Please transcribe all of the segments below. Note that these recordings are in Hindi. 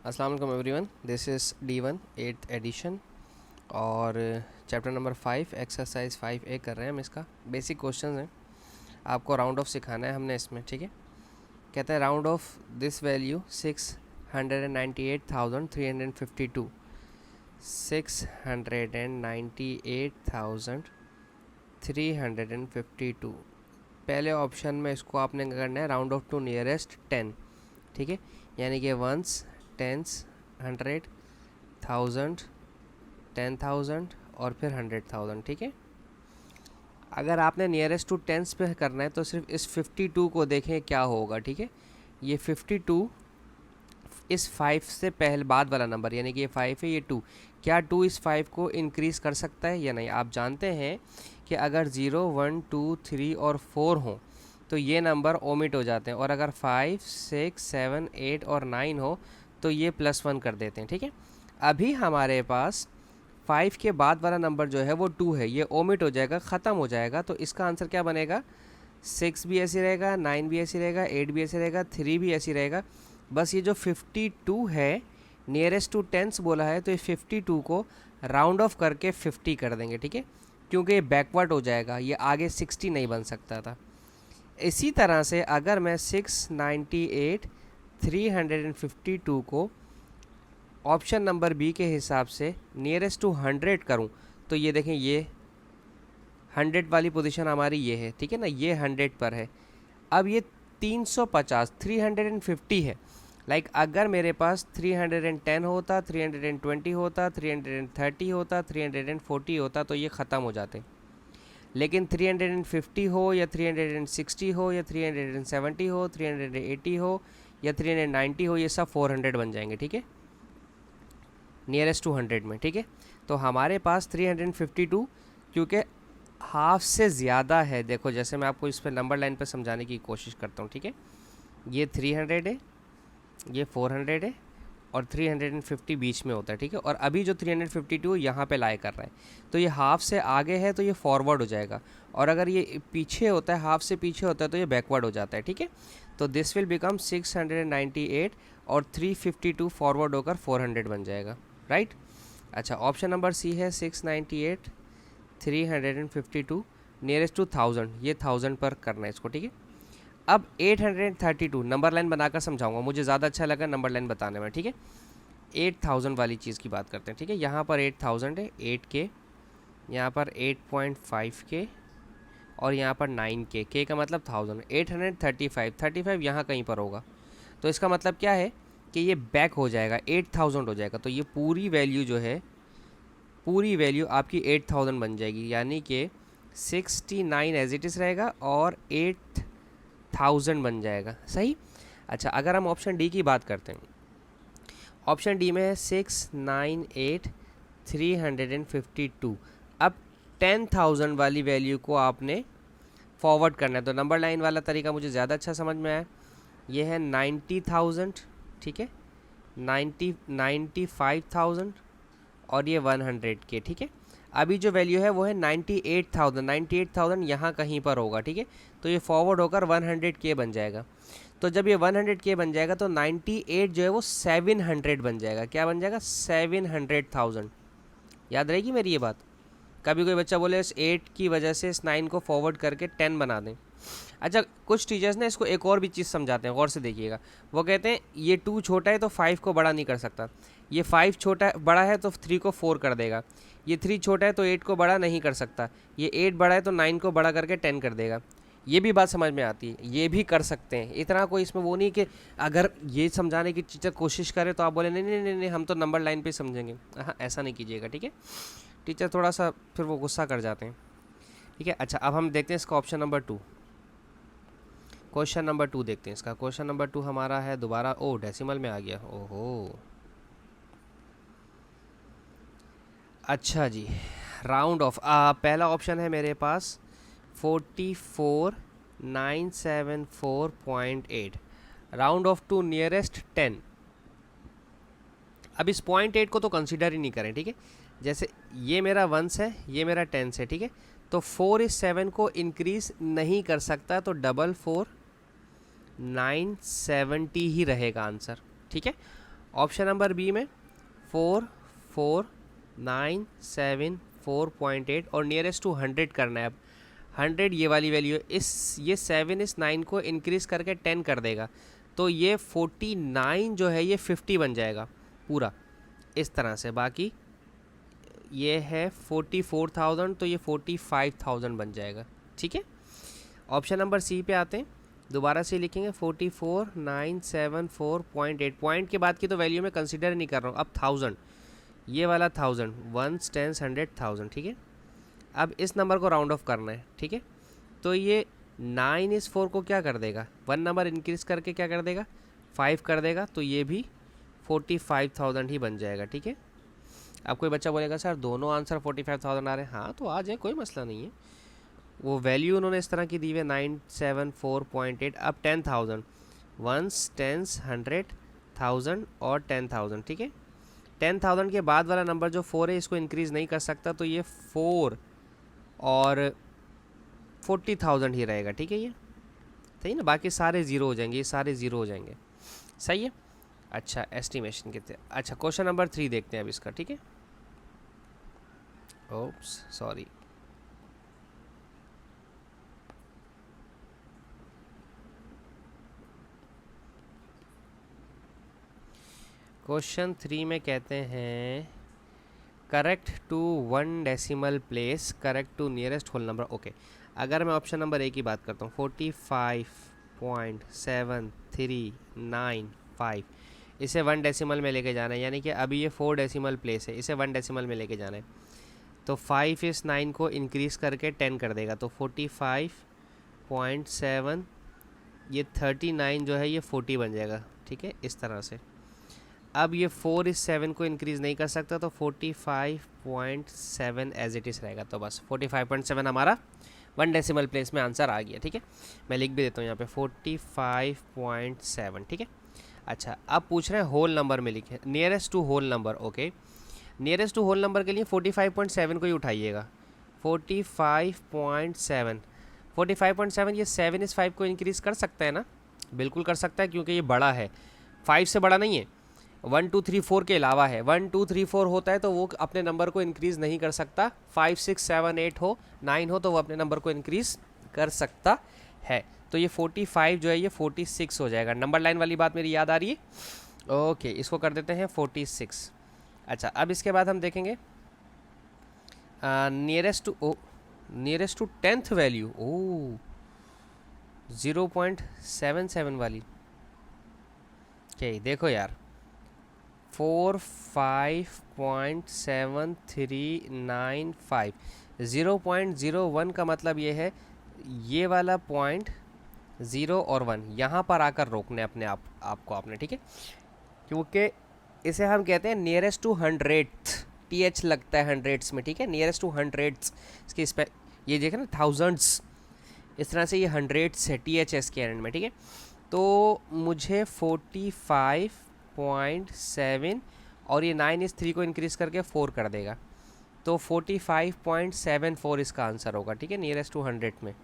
अस्सलाम वालेकुम everyone, this is D1 8th edition और चैप्टर नंबर 5 एक्सरसाइज 5A कर रहे हैं हम। इसका बेसिक क्वेश्चन है, आपको राउंड ऑफ सिखाना है हमने इसमें। ठीक है, कहते हैं राउंड ऑफ दिस वैल्यू 698,352 698,352 पहले ऑप्शन में इसको आपने करना है राउंड ऑफ टू नियरेस्ट 10। ठीक है, यानी कि वंस, टेंस, 100, 1000, 10,000 और फिर 100,000। ठीक है, अगर आपने नियरेस्ट टू टेंस पे करना है तो सिर्फ इस 52 को देखें क्या होगा। ठीक है, ये 52 इस 5 से पहले बाद वाला नंबर, यानी कि ये 5 है, ये 2, क्या 2 इस 5 को इंक्रीज़ कर सकता है या नहीं। आप जानते हैं कि अगर 0, 1, 2, 3 और 4 हों तो ये नंबर ओमिट हो जाते हैं, और अगर 5, 6, 7, 8 और 9 हो तो ये +1 कर देते हैं। ठीक है, अभी हमारे पास 5 के बाद वाला नंबर जो है वो 2 है, ये ओमिट हो जाएगा, ख़त्म हो जाएगा। तो इसका आंसर क्या बनेगा? 6 भी ऐसी रहेगा, 9 भी ऐसी रहेगा, 8 भी ऐसी रहेगा, 3 भी ऐसी रहेगा। बस ये जो 52 है, नियरेस्ट टू टेंस बोला है, तो ये 52 को राउंड ऑफ करके 50 कर देंगे। ठीक है, क्योंकि ये बैकवर्ड हो जाएगा, ये आगे 60 नहीं बन सकता था। इसी तरह से अगर मैं 698,352 को ऑप्शन नंबर बी के हिसाब से नियरेस्ट टू 100 करूं तो ये देखें, ये 100 वाली पोजीशन हमारी ये है। ठीक है ना, ये 100 पर है। अब ये 350 350 है। अगर मेरे पास 310 होता, 320 होता, 330 होता, 340 होता तो ये ख़त्म हो जाते। लेकिन 350 हो या 360 हो या 370 हो, 380 हो या 390 हो, ये सब 400 बन जाएंगे। ठीक है, नियरेस्ट टू 100 में। ठीक है, तो हमारे पास 352 क्योंकि हाफ से ज़्यादा है। देखो, जैसे मैं आपको इस पर नंबर लाइन पर समझाने की कोशिश करता हूँ। ठीक है, ये 300 है, ये 400 है और 350 बीच में होता है। ठीक है, और अभी जो 352 यहाँ पे लाई कर रहा है, तो ये हाफ से आगे है तो ये फॉरवर्ड हो जाएगा, और अगर ये पीछे होता है, हाफ से पीछे होता है, तो ये बैकवर्ड हो जाता है। ठीक है, तो दिस विल बिकम 698 और 352 फॉरवर्ड होकर 400 बन जाएगा। राइट। अच्छा, ऑप्शन नंबर सी है 698 352 नियरेस्ट टू 1000, ये 1000 पर करना है इसको। ठीक है, अब 832 नंबर लाइन बनाकर समझाऊंगा, मुझे ज़्यादा अच्छा लगा नंबर लाइन बताने में। ठीक है, 8000 वाली चीज़ की बात करते हैं। ठीक है, यहाँ पर 8000 है, 8 के, यहाँ पर 8.5 के और यहाँ पर 9 के का मतलब 1000। 835 यहाँ कहीं पर होगा, तो इसका मतलब क्या है कि ये बैक हो जाएगा, 8000 हो जाएगा। तो ये पूरी वैल्यू जो है, पूरी वैल्यू आपकी 8000 बन जाएगी, यानी कि 69 एज इट इज़ रहेगा और 8000 बन जाएगा। सही। अच्छा, अगर हम ऑप्शन डी की बात करते हैं, ऑप्शन डी में है 698,352। अब 10,000 वाली वैल्यू को आपने फॉरवर्ड करना है, तो नंबर लाइन वाला तरीका मुझे ज़्यादा अच्छा समझ में आया। ये है 90,000, ठीक है, 95,000 और ये 100 के। ठीक है, अभी जो वैल्यू है वो है 98,000। 98,000 यहाँ कहीं पर होगा। ठीक है, तो ये फॉरवर्ड होकर 100 के बन जाएगा। तो जब ये 100 के बन जाएगा तो 98 जो है वो 700 बन जाएगा। क्या बन जाएगा? 700,000। याद रहेगी मेरी ये बात। कभी कोई बच्चा बोले इस 8 की वजह से इस 9 को फॉरवर्ड करके 10 बना दें। अच्छा, कुछ टीचर्स ने इसको एक और भी चीज़ समझाते हैं, गौर से देखिएगा। वो कहते हैं ये 2 छोटा है तो 5 को बड़ा नहीं कर सकता, ये 5 छोटा बड़ा है तो 3 को 4 कर देगा, ये 3 छोटा है तो 8 को बड़ा नहीं कर सकता, ये 8 बड़ा है तो 9 को बड़ा करके 10 कर देगा। ये भी बात समझ में आती है, ये भी कर सकते हैं। इतना कोई इसमें वो नहीं कि अगर ये समझाने की टीचर कोशिश करे तो आप बोले नहीं नहीं नहीं नहीं हम तो नंबर लाइन पे समझेंगे। हाँ, ऐसा नहीं कीजिएगा। ठीक है, टीचर थोड़ा सा फिर वो गुस्सा कर जाते हैं। ठीक है, अच्छा अब हम देखते हैं इसका ऑप्शन नंबर 2, क्वेश्चन नंबर 2 देखते हैं इसका। क्वेश्चन नंबर 2 हमारा है दोबारा, ओ डेसिमल में आ गया, ओहो। अच्छा जी, राउंड ऑफ, पहला ऑप्शन है मेरे पास 44,974.8, राउंड ऑफ टू नियरेस्ट 10। अब इस 0.8 को तो कंसीडर ही नहीं करें। ठीक है, जैसे ये मेरा 1 है, ये मेरा 10 है। ठीक है, तो 4 इस 7 को इंक्रीज नहीं कर सकता, तो 44970 ही रहेगा आंसर। ठीक है, ऑप्शन नंबर बी में 4497 और नियरेस्ट टू 100 करना है। अब 100 ये वाली वैल्यू है, ये 7 इस 9 को इंक्रीज़ करके 10 कर देगा, तो ये 49 जो है ये 50 बन जाएगा पूरा इस तरह से। बाकी ये है 44,000 तो ये 45,000 बन जाएगा। ठीक है, ऑप्शन नंबर सी पे आते हैं। दोबारा से लिखेंगे 44,974.8। पॉइंट के बाद की तो वैल्यू में कंसिडर नहीं कर रहा हूँ। अब 1000, ये वाला 1000, 1s 10s 100 1000। ठीक है, अब इस नंबर को राउंड ऑफ करना है। ठीक है, तो ये 9 इस 4 को क्या कर देगा, 1 नंबर इंक्रीज़ करके क्या कर देगा, 5 कर देगा, तो ये भी 45,000 ही बन जाएगा। ठीक है, अब कोई बच्चा बोलेगा सर दोनों आंसर 45,000 आ रहे हैं। हाँ तो आ जाए, कोई मसला नहीं है। वो वैल्यू उन्होंने इस तरह की दी हुई है 974.8। अब 10,000, 1s 10s 100 1000 और 10,000। ठीक है, 10,000 के बाद वाला नंबर जो 4 है इसको इंक्रीज़ नहीं कर सकता, तो ये 4 और 40,000 ही रहेगा। ठीक है, ये सही ना, बाकी सारे ज़ीरो हो जाएंगे, ये सारे ज़ीरो हो जाएंगे। सही है। अच्छा, एस्टिमेशन कितने। अच्छा, क्वेश्चन नंबर 3 देखते हैं अब इसका। ठीक है, ओप्स सॉरी, क्वेश्चन 3 में कहते हैं correct to 1 decimal place, correct to nearest whole number. Okay, अगर मैं ऑप्शन नंबर ए की बात करता हूँ 45.7395, इसे 1 डेसिमल में लेके जाना है, यानी कि अभी ये 4 डेसिमल प्लेस है, इसे 1 डेसिमल में लेके जाना है। तो 5 इस 9 को इंक्रीज़ करके 10 कर देगा, तो 45.7, ये 39 जो है ये 40 बन जाएगा। ठीक है, इस तरह से। अब ये 4 इस 7 को इंक्रीज़ नहीं कर सकता, तो 45.7 एज इट इज़ रहेगा। तो बस 45.7 हमारा 1 डेसिमल प्लेस में आंसर आ गया। ठीक है, मैं लिख भी देता हूँ यहाँ पे 45.7। ठीक है, अच्छा अब पूछ रहे हैं होल नंबर में लिखें, nearest to whole number. Okay, nearest to whole number के लिए 45.7 को ही उठाइएगा। 45.7, 45.7, ये 7 इस 5 को इंक्रीज़ कर सकता है ना, बिल्कुल कर सकता है, क्योंकि ये बड़ा है, 5 से बड़ा नहीं है। 1 2 3 4 के अलावा है, 1 2 3 4 होता है तो वो अपने नंबर को इंक्रीज़ नहीं कर सकता। 5 6 7 8 हो, 9 हो, तो वो अपने नंबर को इंक्रीज़ कर सकता है। तो ये 45 जो है ये 46 हो जाएगा। नंबर लाइन वाली बात मेरी याद आ रही है। ओके, इसको कर देते हैं 46। अच्छा, अब इसके बाद हम देखेंगे नियरेस्ट टू 10th वैल्यू। ओ 0.77 वाली। okay, देखो यार 45.7395, 0.01 का मतलब ये है ये वाला पॉइंट 0 और 1 यहाँ पर आकर रोकने अपने आपको आपने। ठीक है, क्योंकि इसे हम कहते हैं नियरेस्ट टू 100th, TH लगता है हंड्रेड्स में। ठीक है, नियरेस्ट टू 100th, इसकी ये देखें ना थाउजेंड्स, इस तरह से ये हंड्रेड्स है THS के एंड में। ठीक है, तो मुझे 45.7 और ये 9 इस 3 को इंक्रीज़ करके 4 कर देगा, तो 45.74 इसका आंसर होगा। ठीक है, नियरेस्ट टू 100 में।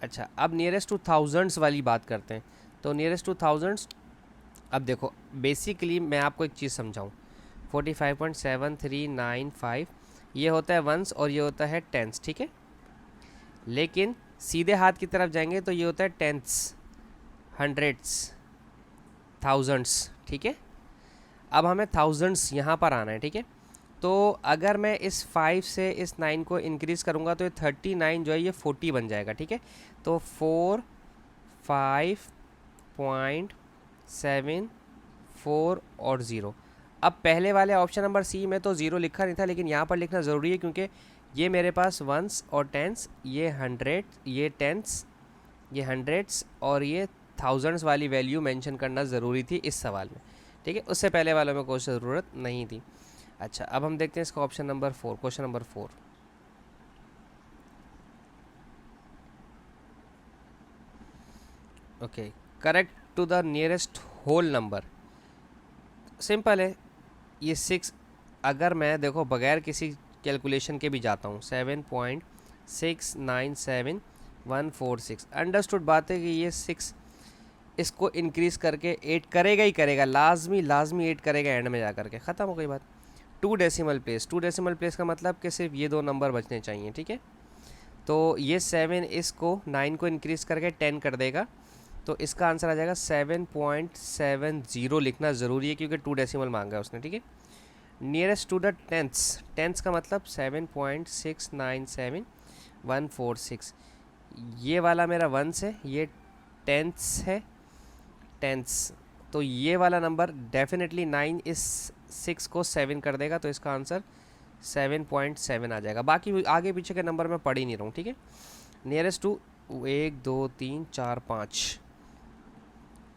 अच्छा, अब नियरेस्ट टू थाउजेंड्स वाली बात करते हैं। तो नियरेस्ट टू थाउजेंड्स, अब देखो बेसिकली मैं आपको एक चीज़ समझाऊँ, 45.7395 ये होता है वंस और ये होता है टेंस। ठीक है, लेकिन सीधे हाथ की तरफ जाएंगे तो ये होता है टेंस, हंड्रेड्स, थाउजेंड्स। ठीक है, अब हमें थाउजेंड्स यहाँ पर आना है। ठीक है, तो अगर मैं इस 5 से इस 9 को इंक्रीज़ करूँगा तो ये 39 जो है ये 40 बन जाएगा। ठीक है, तो 45.74 और 0। अब पहले वाले ऑप्शन नंबर सी में तो 0 लिखा नहीं था, लेकिन यहाँ पर लिखना ज़रूरी है, क्योंकि ये मेरे पास वंस और टेंस, ये 100, ये टेंस, ये हंड्रेड्स और ये थाउजेंड्स वाली वैल्यू मेंशन करना ज़रूरी थी इस सवाल में। ठीक है, उससे पहले वालों में कोई ज़रूरत नहीं थी। अच्छा, अब हम देखते हैं इसका option number 4, question number 4। Okay, correct to the nearest whole number. Simple है, ये 6 अगर मैं देखो बगैर किसी कैलकुलेशन के भी जाता हूँ, 7.697146, अंडरस्टूड बात है कि ये 6 इसको इंक्रीज़ करके 8 करेगा ही करेगा, लाजमी 8 करेगा एंड में जा करके, ख़त्म हो गई बात। 2 डेसिमल प्लेस का मतलब कि सिर्फ ये 2 नंबर बचने चाहिए, ठीक है। तो ये 7 इसको 9 को इंक्रीज़ करके 10 कर देगा, तो इसका आंसर आ जाएगा 7.70 लिखना ज़रूरी है क्योंकि 2 डेसिमल मांगा है उसने, ठीक है। नियरेस्ट टू द टेंस का मतलब 7.697146, ये वाला मेरा वंस है, ये टेंस है, टेंस, तो ये वाला नंबर डेफिनेटली 9 इस 6 को 7 कर देगा, तो इसका आंसर 7.7 आ जाएगा। बाकी आगे पीछे के नंबर मैं पढ़ ही नहीं रहा हूँ, ठीक है। नियरेस्ट टू 1 2 3 4 5,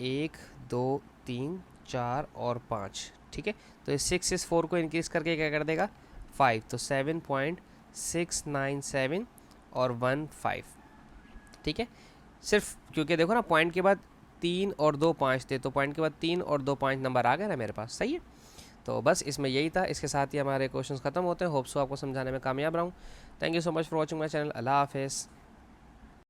1 2 3 4 और 5, ठीक है। तो इस 6 इस 4 को इंक्रीज़ करके क्या कर देगा 5, तो 7.697 और 15, ठीक है। सिर्फ क्योंकि देखो ना पॉइंट के बाद 3 और 2 5 थे, तो पॉइंट के बाद 3 और 2 5 नंबर आ गए ना मेरे पास, सही है। तो बस इसमें यही था, इसके साथ ही हमारे क्वेश्चंस खत्म होते हैं। होप सो आपको समझाने में कामयाब रहा हूँ। Thank you so much for watching my channel. अल्लाह हाफिज़।